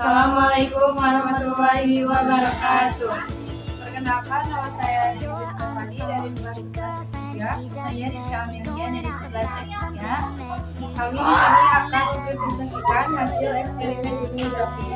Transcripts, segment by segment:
Assalamualaikum warahmatullahi wabarakatuh. Perkenalkan, nama saya Siti Stefani dari Universitas F3. Saya Rizka Amelia dari 11 F3. Kami di sini akan mempresentasikan hasil eksperimen gunung kami.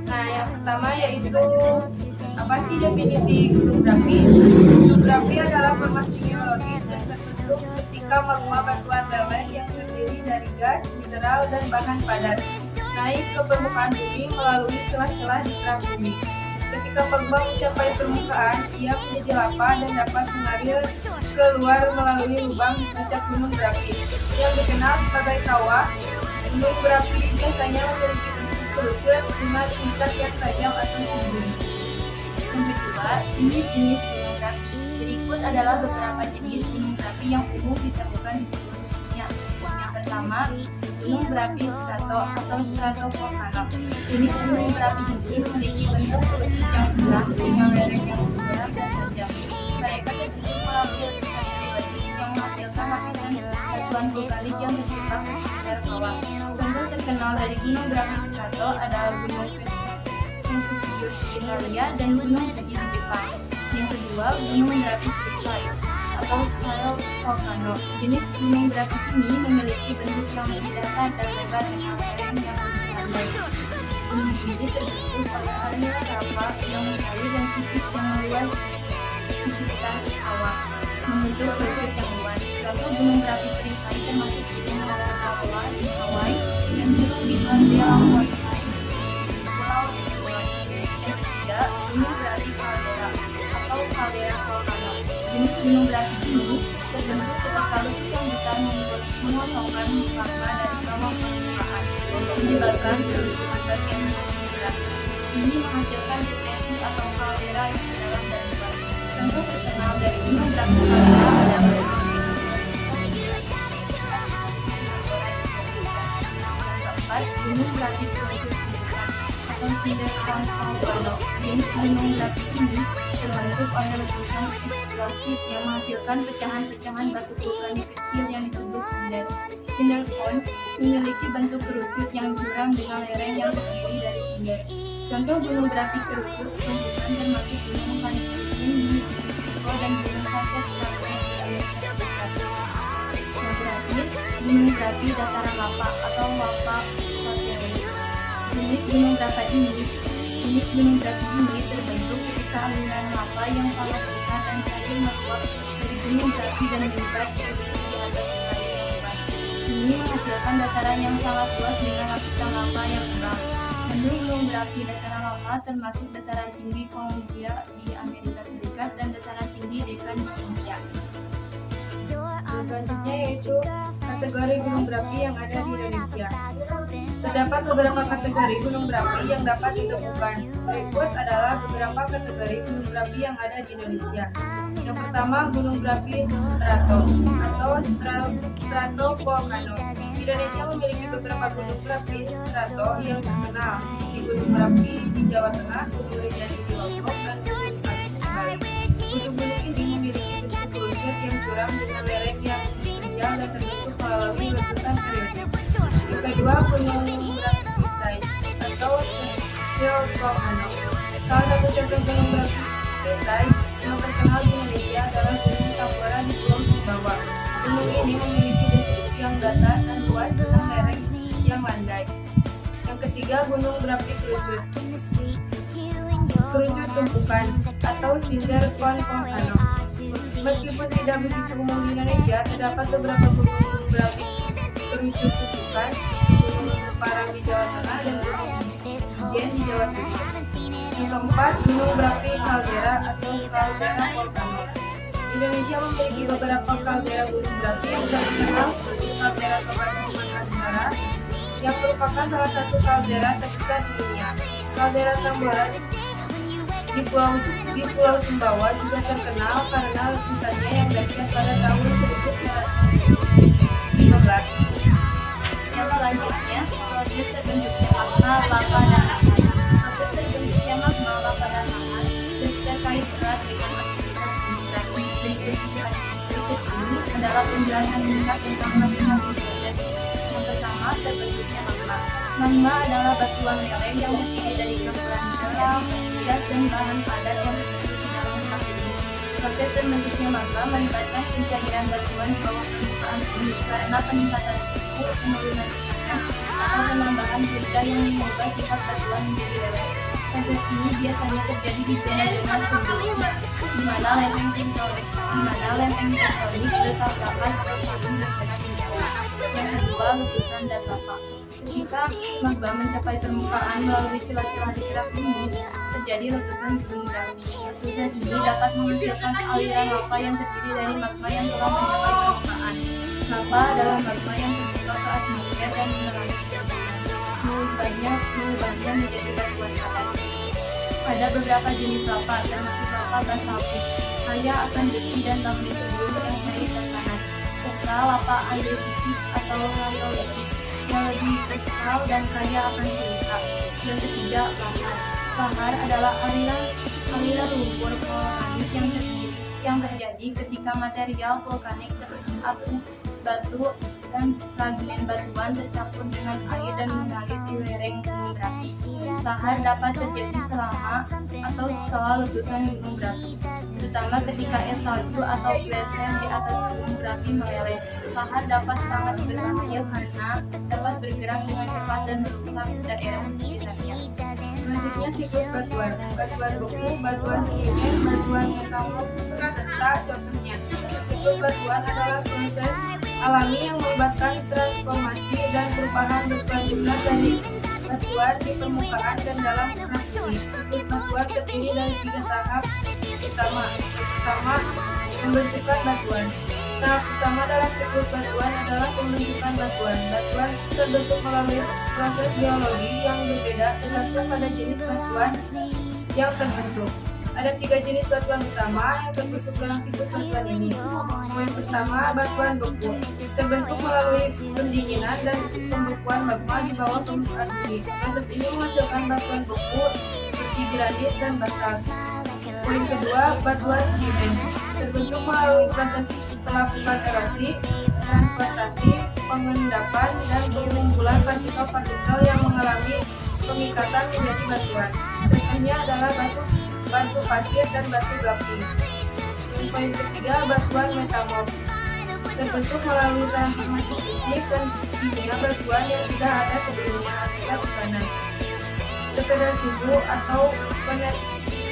Nah, yang pertama yaitu apa sih definisi gunung berapi? Gunung berapi adalah formasi geologis yang terbentuk ketika magma batuan leleh yang terdiri dari gas, mineral, dan bahan padat naik ke permukaan bumi melalui celah-celah di perang bumi. Ketika magma mencapai permukaan, ia menjadi lava dan dapat mengalir keluar melalui lubang di puncak gunung berapi yang dikenal sebagai kawah. Gunung berapi biasanya memiliki bentuk kerucut dengan tingkat yang tajam atau tinggi. Yang kedua, jenis-jenis gunung berapi. Berikut adalah beberapa jenis gunung berapi yang umum ditemukan di seluruh dunia. Yang pertama, gunung berapi strato atau stratovolcano. Jenis gunung berapi ini memiliki bentuk kerucut yang bulat dengan lereng yang curam dan tajam. Mereka terbentuk melalui letusan periodik yang menghasilkan lapisan batuan vulkanik yang terjebak di sekitar kawah. Contoh terkenal dari gunung berapi strato adalah gunung Vesuvius di Italia dan gunung Fuji di Jepang. Yang kedua, gunung berapi sulfide atau soil volcano. Jenis gunung berapi ini memiliki bentuk yang lebih datar dan lebar dengan lereng yang lebih landai. Gunung ini terbentuk oleh aliran lava yang mengalir dan tipis yang meluas di sekitar kawah, membentuk bukit yang luas. Contoh gunung berapi perisai termasuk gunung Krakatoa di Hawaii dan gunung di Pulau gunung berapi kaldera atau kaldera volcano. Jenis gunung berapi ini terbentuk ketika letusan besar mengosongkan magma dari kawah permukaan, menyebabkan pertumbuhan bagian gunung berapi. Ini menghasilkan depresi atau kaldera yang dalam dan luas. Contoh terkenal dari gunung berapi kaldera adalah gunung berapi atau cinder cone volcano. Jenis gunung berapi ini terbentuk oleh letusan eksplosif yang menghasilkan pecahan-pecahan batu vulkanik kecil yang disebut cinder. Cinder cone memiliki bentuk kerucut yang curam dengan lereng yang terdiri dari cinder. Contoh gunung berapi kerucut tumbukan termasuk gunung Panikirchen di Meksiko dan gunung Cascade Scarborough di Amerika Serikat. Yang terakhir, gunung berapi dataran lava atau lava volcanic. Jenis gunung berapi ini terbentuk ketika aliran lava yang sangat besar dan cair meluap dari gunung berapi dan menyebar di atas wilayah yang luas. Ini menghasilkan dataran yang sangat luas dengan lapisan lava yang tebal. Bentuk gunung berapi dataran lava termasuk dataran tinggi Columbia di Amerika Serikat dan dataran tinggi Deccan di India. Selanjutnya yaitu kategori gunung berapi yang ada di Indonesia. Terdapat beberapa kategori gunung berapi yang dapat ditemukan. Berikut adalah beberapa kategori gunung berapi yang ada di Indonesia. Yang pertama, gunung berapi strato atau stratovolcano. Indonesia memiliki beberapa gunung berapi strato yang terkenal, seperti gunung berapi di Jawa Tengah, gunung Rinjani di Lombok, dan gunung Api di Bali. Gunung-gunung ini memiliki bentuk kerucut yang curam dengan lereng yang terjal dan terbentuk melalui letusan periodik. Yang kedua, gunung berapi perisai atau silt volcano. Salah satu contoh gunung berapi perisai yang terkenal di Indonesia adalah Gunung Tambora di Pulau Sumbawa. Gunung ini memiliki bentuk yang datar dan luas dengan lereng yang landai. Yang ketiga, gunung berapi kerucut tumpukan atau cinder cone volcano. Meskipun tidak begitu umum di Indonesia, terdapat beberapa gunung berapi kerucut tumpukan seperti Gunung Parang di Jawa Tengah dan Gunung Ijen di Jawa Timur. Yang keempat, gunung berapi kaldera atau kaldera volcano. Indonesia memiliki beberapa kaldera gunung berapi yang terkenal seperti kaldera Toba yang merupakan salah satu kaldera terbesar di dunia. Kaldera Tambora di Pulau Sumbawa juga terkenal karena letusannya yang dahsyat pada tahun 1915. Yang selanjutnya, proses terbentuknya magma, lava, dan lahan. Proses terbentuknya magma, lava, dan lahan terkait erat dengan aktivitas gunung berapi. Berikut ini adalah penjelasan singkat tentang masing-masing proses. Yang pertama, terbentuknya magma. magma. Magma adalah batuan lereng yang terdiri dari campuran dalam, gas, dan bahan padat yang terbentuk di dalam proses ini. Proses terbentuknya magma melibatkan pencairan batuan di bawah permukaan bumi karena peningkatan suhu, penurunan tekanan, atau penambahan fluida yang mengubah sifat batuan menjadi lereng. Proses ini biasanya terjadi di zona-zona subduksi, di mana lempeng tektonik bertabrakan atau saling bergerak di bawah. Yang kedua, letusan dan lava. Ketika magma mencapai permukaan melalui celah-celah di kerak bumi, terjadi letusan gunung berapi. Letusan ini dapat menghasilkan aliran lava yang terdiri dari magma yang telah mencapai permukaan. Lava adalah magma yang terbuka ke atmosfer dan mengalami mengubahnya menjadi batuan padat. Ada beberapa jenis lava, termasuk lava basaltik, kaya akan besi dan magnesium yang sering terpanas, serta lava andesitik atau rhyolitic yang lebih kekal dan kaya akan silika. Yang ketiga, lahar. Lahar adalah aliran lumpur vulkanik yang terjadi ketika material vulkanik seperti abu, batu, dan fragmen batuan tercampur dengan air dan mengalir di lereng gunung berapi. Lahar dapat terjadi selama atau setelah letusan gunung berapi, terutama ketika es salju atau glaser di atas gunung berapi meleleh. Lahar dapat sangat berbahaya karena dapat bergerak dengan cepat dan merusak daerah di sekitarnya. Selanjutnya, siklus batuan. Batuan beku, batuan sedimen, batuan metamorf, serta contohnya. Siklus batuan adalah proses alami yang melibatkan transformasi dan perubahan berkelanjutan dari batuan di permukaan dan dalam kerak bumi. Siklus batuan terdiri dari 3 tahap utama. Pertama, pembentukan batuan. Tahap utama dalam siklus batuan adalah pembentukan batuan. Batuan terbentuk melalui proses geologi yang berbeda tergantung pada jenis batuan yang terbentuk. Ada 3 jenis batuan utama yang terbentuk dalam siklus batuan ini. Poin pertama, batuan beku. Terbentuk melalui pendinginan dan pembekuan magma di bawah permukaan bumi. Proses ini menghasilkan batuan beku seperti granit dan basalt. Poin kedua, batuan sedimen. Terbentuk melalui proses pelapukan erosi, transportasi, pengendapan, dan pengumpulan partikel-partikel yang mengalami pengikatan menjadi batuan. Contohnya adalah batu pasir dan batu gamping. Poin ketiga, batuan metamorf. Terbentuk melalui transformasi fisik dan kimia batuan yang tidak ada sebelumnya akibat tekanan, tekanan suhu atau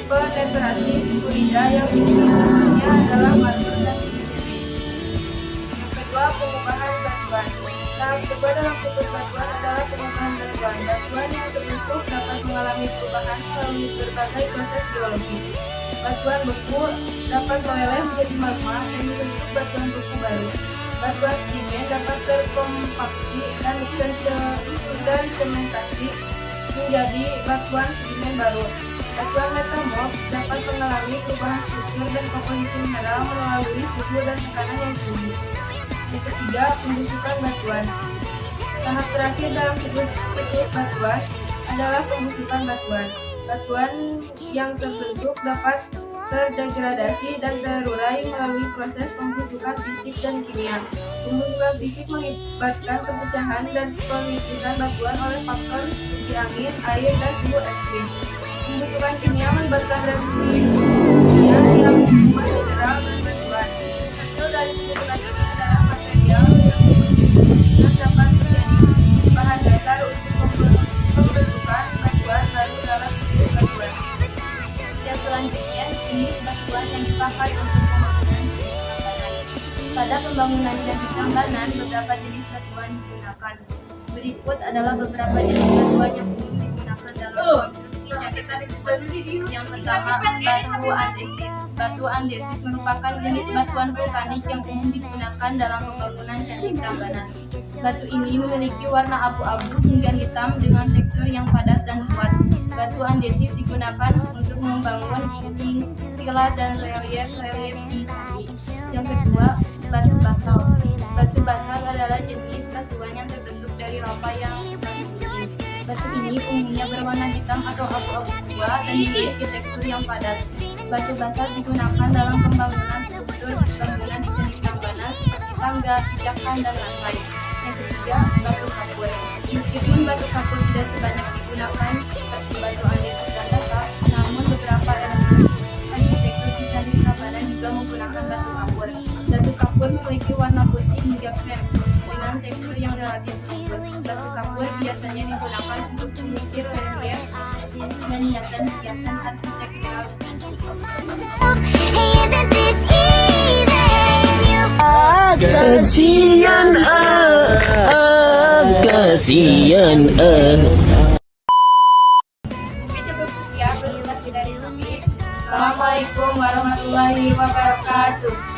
penetrasi fluida yang dibutuhkannya adalah marmer dan PCB. Yang kedua, pengubahan batuan. Tahap kedua dalam siklus batuan adalah pengubahan batuan. Batuan yang terbentuk dapat mengalami perubahan melalui berbagai proses geologi. Batuan beku dapat meleleh menjadi magma dan membentuk batuan beku baru. Batuan sedimen dapat terkompaksi dan tersementasi menjadi batuan sedimen baru. Batuan metamorf dapat mengalami perubahan struktur dan komposisi mineral melalui suhu dan tekanan yang tinggi. Yang ketiga, pembusukan batuan. Tahap terakhir dalam siklus batuan adalah pembusukan batuan. Batuan yang terbentuk dapat terdegradasi dan terurai melalui proses pembusukan fisik dan kimia. Pembusukan fisik melibatkan pemecahan dan penipisan batuan oleh faktor seperti angin, air, dan suhu ekstrim. Pembusukan kimia melibatkan reaksi kimia yang mengubah mineral dan batuan. Hasil dari pembusukan ini adalah material yang dapat menjadi bahan dasar untuk pembentukan batuan baru dalam siklus batuan. Dan selanjutnya, jenis batuan yang dipakai untuk pembangunan Prambanan. Pada pembangunan Candi Prambanan, beberapa jenis batuan digunakan. Berikut adalah beberapa jenis batuan yang umum digunakan dalam konstruksi Candi Prambanan. Yang pertama, batu andesit. Batu andesit merupakan jenis batuan vulkanik yang umum digunakan dalam pembangunan Candi Prambanan. Batu ini memiliki warna abu-abu hingga hitam dengan tekstur yang padat dan kuat. Batu andesit digunakan untuk membangun dinding, pilar, dan relief di candi. Yang kedua, batu basalt. Batu basalt adalah jenis batuan yang terbentuk dari lava yang berkumpul. Batu ini umumnya berwarna hitam atau abu-abu tua dan memiliki tekstur yang padat. Batu basalt digunakan dalam pembangunan struktur bangunan di Candi Prambanan seperti tangga, pijakan, dan lantai. yang ketiga, batu kapur. Meskipun batu kapur tidak sebanyak digunakan seperti batu andesit dan bata, namun beberapa elemen arsitektur di Candi Prambanan juga menggunakan batu kapur. Batu kapur memiliki warna putih hingga krem dengan tekstur yang relatif lembut. Batu kapur biasanya digunakan untuk mengukir relief dan hiasan hiasan arsitektural tinggi. Kasihan kasihan Mungkin cukup sekian presentasi dari kami. Assalamualaikum warahmatullahi wabarakatuh.